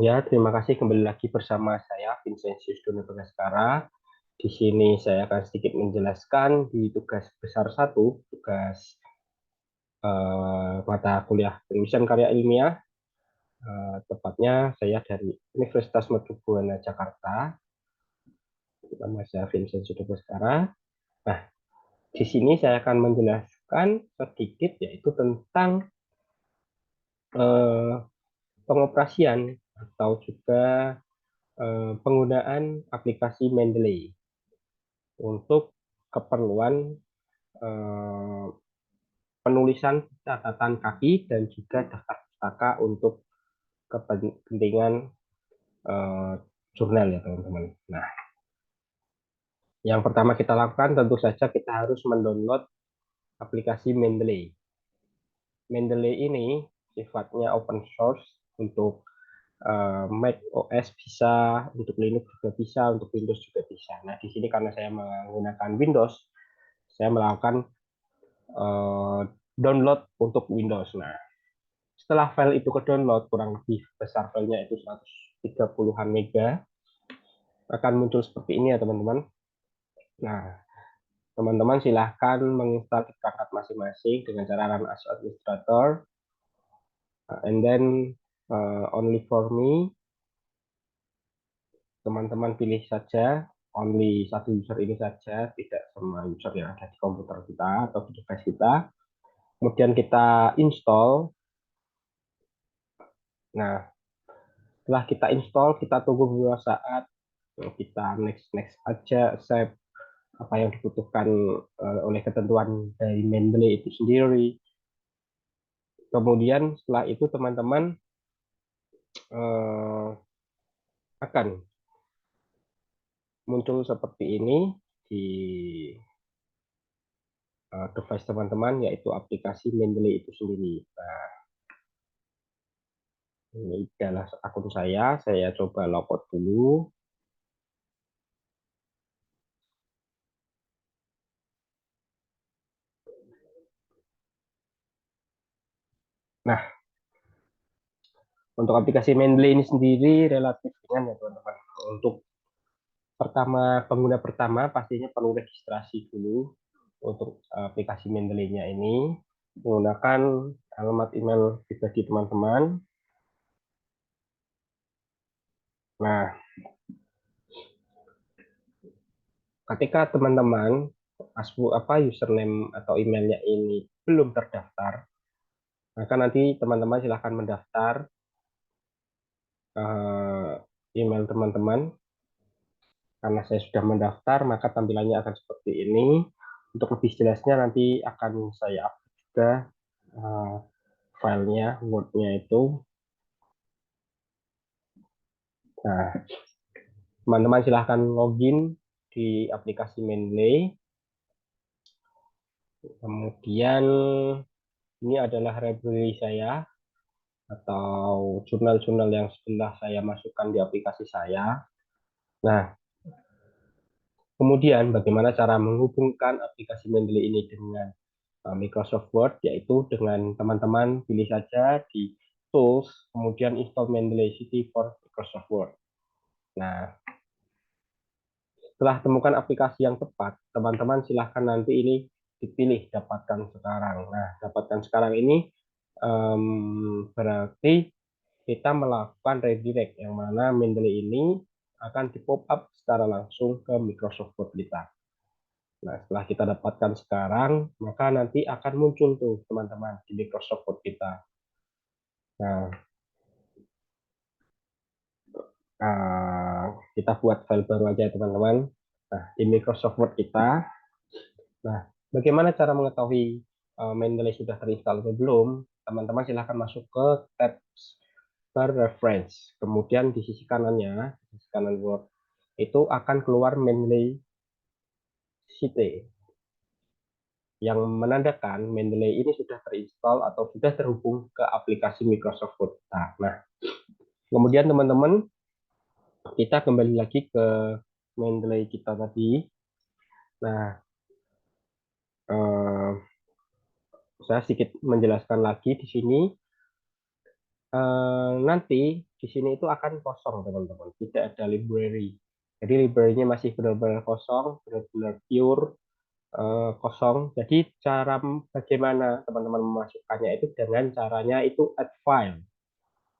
Ya, terima kasih kembali lagi bersama saya Vincentius Dono Bagaskara. Di sini saya akan sedikit menjelaskan di tugas besar satu, tugas mata kuliah penulisan karya ilmiah. Tepatnya saya dari Universitas Mercubuana Jakarta. Nama saya Vincentius Dono Bagaskara. Nah, di sini saya akan menjelaskan sedikit yaitu tentang eh, pengoperasian atau juga penggunaan aplikasi Mendeley untuk keperluan eh, penulisan catatan kaki dan juga daftar pustaka untuk kepentingan eh, jurnal ya teman-teman. Nah, yang pertama kita lakukan tentu saja kita harus mendownload aplikasi Mendeley. Mendeley ini sifatnya open source untuk Mac OS bisa, untuk Linux juga bisa, untuk Windows juga bisa. Nah, di sini karena saya menggunakan Windows, saya melakukan eh, download untuk Windows. Nah, setelah file itu ke download, kurang lebih besar filenya itu 130-an mega, akan muncul seperti ini ya teman-teman. Nah, teman-teman silahkan menginstal di perangkat masing-masing dengan cara run as administrator, and then only for me, teman-teman pilih saja only satu user ini saja, tidak semua user yang ada di komputer kita atau di device kita. Kemudian kita install. Nah, setelah kita install, kita tunggu beberapa saat, kita next next aja, save apa yang dibutuhkan oleh ketentuan dari Mendeley itu sendiri. Kemudian setelah itu teman-teman eh, akan muncul seperti ini di device teman-teman, yaitu aplikasi Mendeley itu sendiri. Nah, ini adalah akun saya coba logout dulu. Nah, untuk aplikasi Mendeley ini sendiri relatif ringan ya teman-teman. Untuk pengguna pertama pastinya perlu registrasi dulu untuk aplikasi Mendeley-nya ini menggunakan alamat email pribadi teman-teman. Nah, ketika teman-teman username atau emailnya ini belum terdaftar, maka nanti teman-teman silahkan mendaftar eh, email teman-teman. Karena saya sudah mendaftar, maka tampilannya akan seperti ini. Untuk lebih jelasnya nanti akan saya upload juga eh, filenya, Word-nya itu. Nah, teman-teman silahkan login di aplikasi Mendeley. Kemudian ini adalah library saya atau jurnal-jurnal yang sudah saya masukkan di aplikasi saya. Nah, kemudian bagaimana cara menghubungkan aplikasi Mendeley ini dengan Microsoft Word, yaitu dengan teman-teman pilih saja di Tools, kemudian install Mendeley City for Microsoft Word. Nah, setelah temukan aplikasi yang tepat, teman-teman silahkan nanti ini dipilih dapatkan sekarang. Nah, dapatkan sekarang ini berarti kita melakukan redirect, yang mana Mendeley ini akan di pop up secara langsung ke Microsoft Word kita. Nah, setelah kita dapatkan sekarang, maka nanti akan muncul tuh teman-teman di Microsoft Word kita. Nah, kita buat file baru aja teman-teman. Nah, di Microsoft Word kita. Nah, bagaimana cara mengetahui Mendeley sudah terinstall atau belum? Teman-teman silahkan masuk ke tab bar reference. Kemudian di sisi kanannya, di sisi kanan Word, itu akan keluar Mendeley City yang menandakan Mendeley ini sudah terinstall atau sudah terhubung ke aplikasi Microsoft Word. Nah, kemudian teman-teman kita kembali lagi ke Mendeley kita tadi. Nah, eh, saya sedikit menjelaskan lagi di sini. nanti di sini itu akan kosong teman-teman, tidak ada library. Jadi library-nya masih benar-benar kosong, benar-benar pure kosong. Jadi cara bagaimana teman-teman memasukkannya itu dengan caranya itu add file,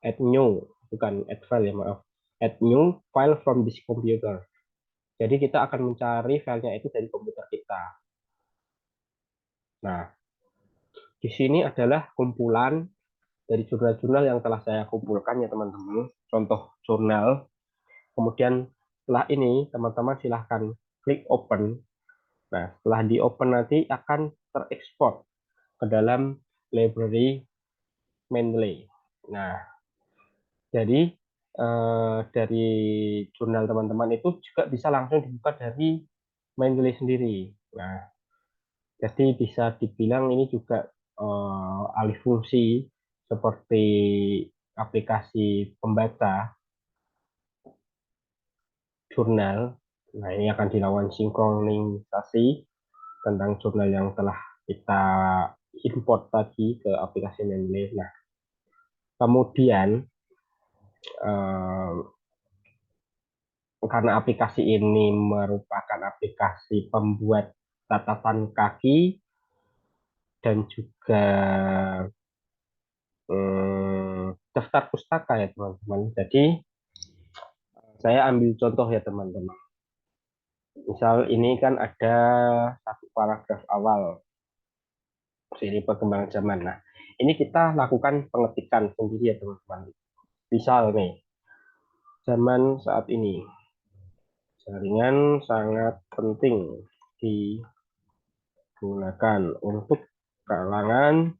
add new, bukan add file ya maaf, add new file from this computer. Jadi kita akan mencari filenya itu dari komputer kita. Nah, di sini adalah kumpulan dari jurnal-jurnal yang telah saya kumpulkan ya teman-teman. Contoh jurnal. Kemudian setelah ini teman-teman silahkan klik open. Nah, setelah di open nanti akan terekspor ke dalam library Mendeley. Nah, jadi dari jurnal teman-teman itu juga bisa langsung dibuka dari Mendeley sendiri. Nah, jadi bisa dibilang ini juga alih fungsi seperti aplikasi pembaca jurnal. Nah, ini akan dilakukan sinkronisasi tentang jurnal yang telah kita import tadi ke aplikasi Mendeley. Nah, kemudian eh, karena aplikasi ini merupakan aplikasi pembuat catatan kaki dan juga daftar pustaka ya teman-teman. Jadi saya ambil contoh ya teman-teman. Misal ini kan ada satu paragraf awal sini perkembangan zaman. Nah, ini kita lakukan pengetikan sendiri ya teman-teman. Misal nih, zaman saat ini jaringan sangat penting digunakan untuk kalangan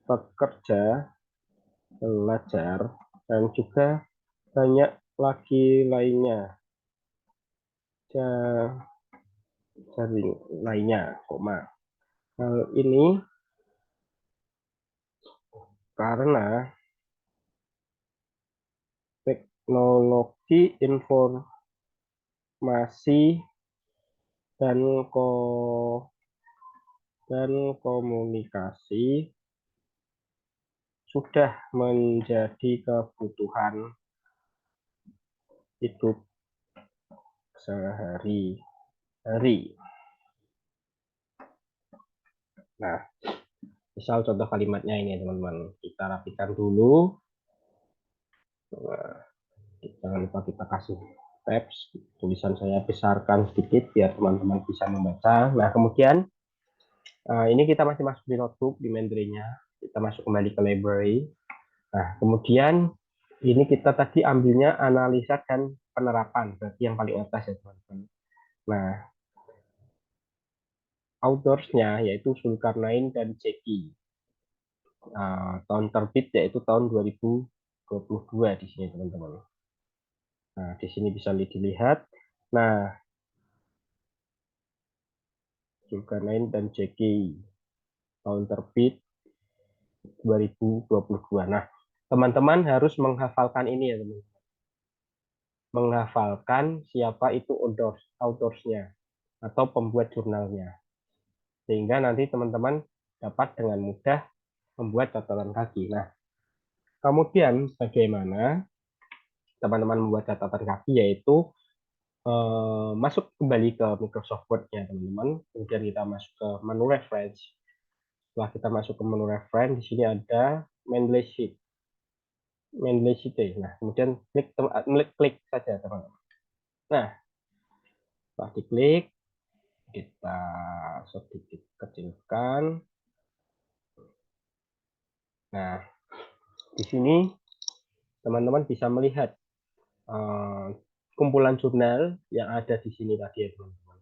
pekerja, pelajar, dan juga banyak lagi lainnya. Jaring lainnya, koma. Hal ini karena teknologi informasi dan dan komunikasi sudah menjadi kebutuhan hidup sehari-hari. Nah, misal contoh kalimatnya ini teman-teman, kita rapikan dulu. Nah, jangan lupa kita kasih tabs, tulisan saya besarkan sedikit biar teman-teman bisa membaca. Nah, kemudian ini kita masih masuk di notebook di Mendeley-nya. Kita masuk kembali ke library. Nah, kemudian ini kita tadi ambilnya analisa dan penerapan, berarti yang paling atas ya teman-teman. Nah, authors-nya yaitu Zulkarnain dan Jeki. Tahun terbit yaitu tahun 2022 di sini teman-teman. Nah, di sini bisa dilihat. Nah, Zulkarnain dan Jeki tahun terbit 2022. Nah, teman-teman harus menghafalkan ini ya teman-teman. Menghafalkan siapa itu authors-nya atau pembuat jurnalnya. Sehingga nanti teman-teman dapat dengan mudah membuat catatan kaki. Nah, kemudian bagaimana teman-teman membuat catatan kaki yaitu masuk kembali ke Microsoft Word-nya teman-teman. Kemudian kita masuk ke menu reference. Setelah kita masuk ke menu reference, di sini ada Mendeley Sheet. Mendeley Sheet. Nah, kemudian klik saja teman-teman. Nah, setelah diklik, kita sedikit kecilkan. Nah, di sini teman-teman bisa melihat kumpulan jurnal yang ada di sini tadi ya teman-teman.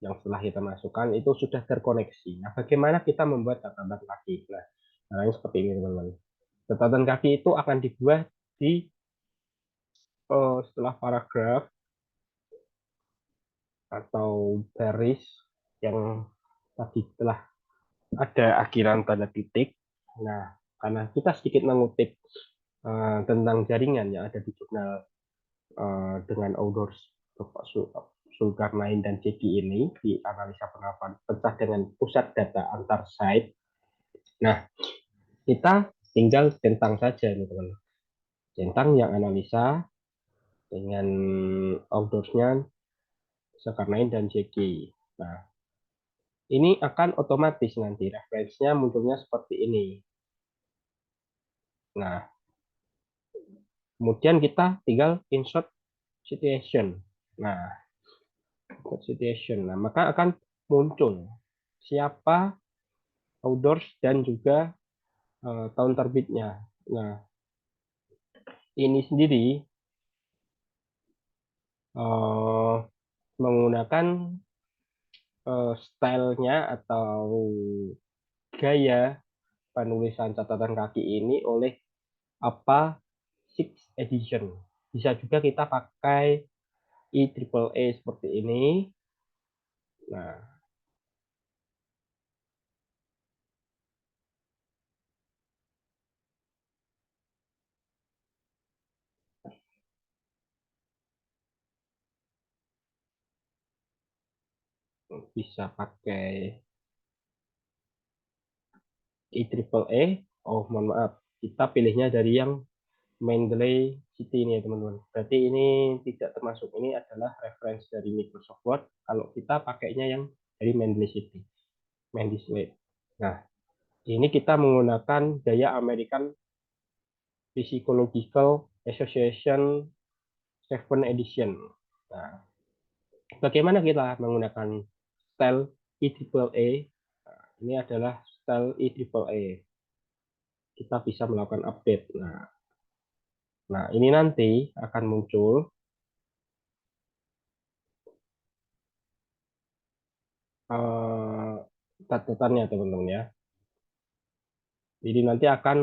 Yang setelah kita masukkan itu sudah terkoneksi. Nah, bagaimana kita membuat catatan kaki? Nah, caranya seperti ini teman-teman. Catatan kaki itu akan dibuat di setelah paragraf atau baris yang tadi telah ada akhiran tanda titik. Nah, karena kita sedikit mengutip tentang jaringan yang ada di jurnal dengan authors Bapak Zulkarnain dan Jeki ini di analisa penerapan pecah dengan pusat data antar site. Nah, kita tinggal centang saja ini teman. Centang yang analisa dengan outdoorsnya Zulkarnain dan Jeki. Nah, ini akan otomatis nanti referensinya munculnya seperti ini. Nah, kemudian kita tinggal insert situation. Nah, situation. Nah, maka akan muncul siapa outdoors dan juga tahun terbitnya. Nah, ini sendiri uh, menggunakan stylenya atau gaya penulisan catatan kaki ini oleh apa six edition. Bisa juga kita pakai IEEE seperti ini. Nah, bisa pakai IEEE. Oh, mohon maaf. Kita pilihnya dari yang Mendeley City ini ya teman-teman. Berarti ini tidak termasuk. Ini adalah reference dari Microsoft Word. Kalau kita pakainya yang dari Mendeley City. Mendeley. Nah, ini kita menggunakan gaya American Psychological Association 7 Edition. Nah, bagaimana kita menggunakan style IEEE? Ini adalah style IEEE. Kita bisa melakukan update. Nah, ini nanti akan muncul uh, catatannya teman-teman ya. Jadi nanti akan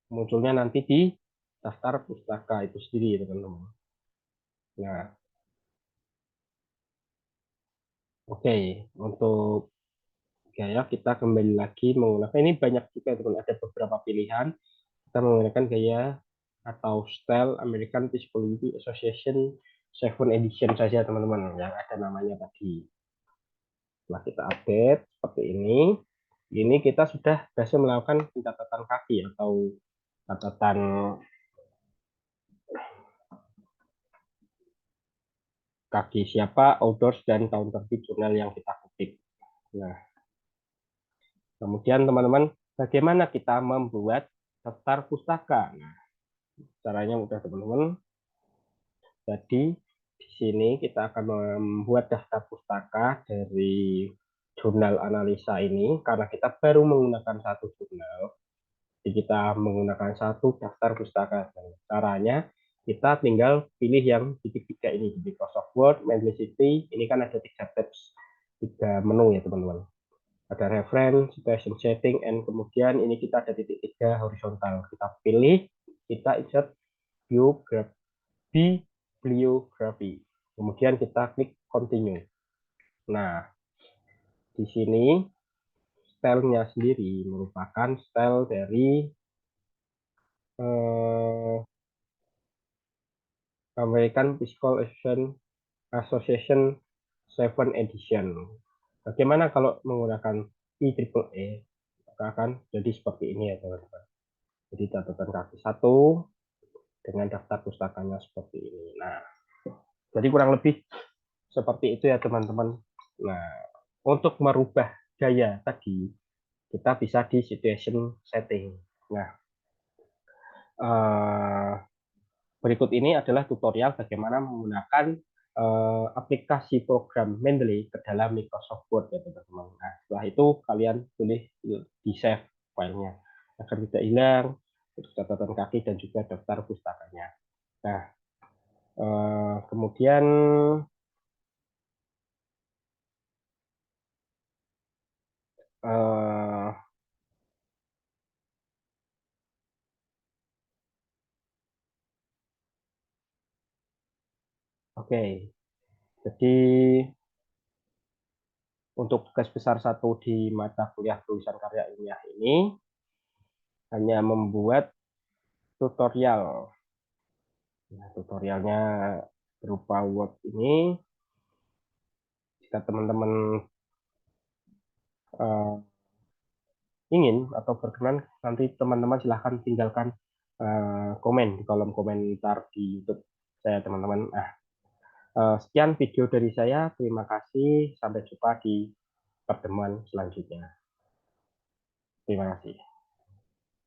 munculnya nanti di daftar pustaka itu sendiri teman-teman. Nah, oke, untuk gaya kita kembali lagi menggunakan ini banyak juga teman, ada beberapa pilihan. Kita menggunakan gaya atau style American Psychology Association 7 Edition saja teman-teman yang ada namanya tadi. Setelah kita update seperti ini kita sudah berhasil melakukan pencatatan kaki atau catatan kaki siapa, outdoors, dan tahun terbit jurnal yang kita kutip. Nah, kemudian teman-teman, bagaimana kita membuat daftar pustaka? Nah, caranya mudah teman-teman. Jadi, di sini kita akan membuat daftar pustaka dari jurnal analisa ini, karena kita baru menggunakan satu jurnal, jadi kita menggunakan satu daftar pustaka. Caranya, kita tinggal pilih yang titik-tiga ini, di Microsoft Word, Mendeley, ini kan ada tiga tabs, tiga menu ya teman-teman. Ada reference, situation setting, and kemudian ini kita ada titik tiga horizontal. Kita pilih, kita insert bibliography. Kemudian kita klik continue. Nah, di sini stylenya sendiri merupakan style dari eh, American Physical Association 7 Edition. Bagaimana kalau menggunakan IEEE? Maka akan jadi seperti ini ya teman-teman. Jadi catatan kaki satu dengan daftar pustakanya seperti ini. Nah, jadi kurang lebih seperti itu ya teman-teman. Nah, untuk merubah gaya tadi, kita bisa di situation setting. Nah, eh, berikut ini adalah tutorial bagaimana menggunakan aplikasi program Mendeley ke dalam Microsoft Word ya teman-teman. Nah, setelah itu kalian boleh di save filenya agar tidak hilang untuk catatan kaki dan juga daftar pustakanya. Nah, kemudian oke, jadi untuk tugas besar satu di mata kuliah tulisan karya ilmiah ini hanya membuat tutorial. Nah, tutorialnya berupa Word ini. Jika teman-teman ingin atau berkenan, nanti teman-teman silahkan tinggalkan komen di kolom komentar di YouTube saya, teman-teman. Nah, sekian video dari saya. Terima kasih. Sampai jumpa di pertemuan selanjutnya. Terima kasih.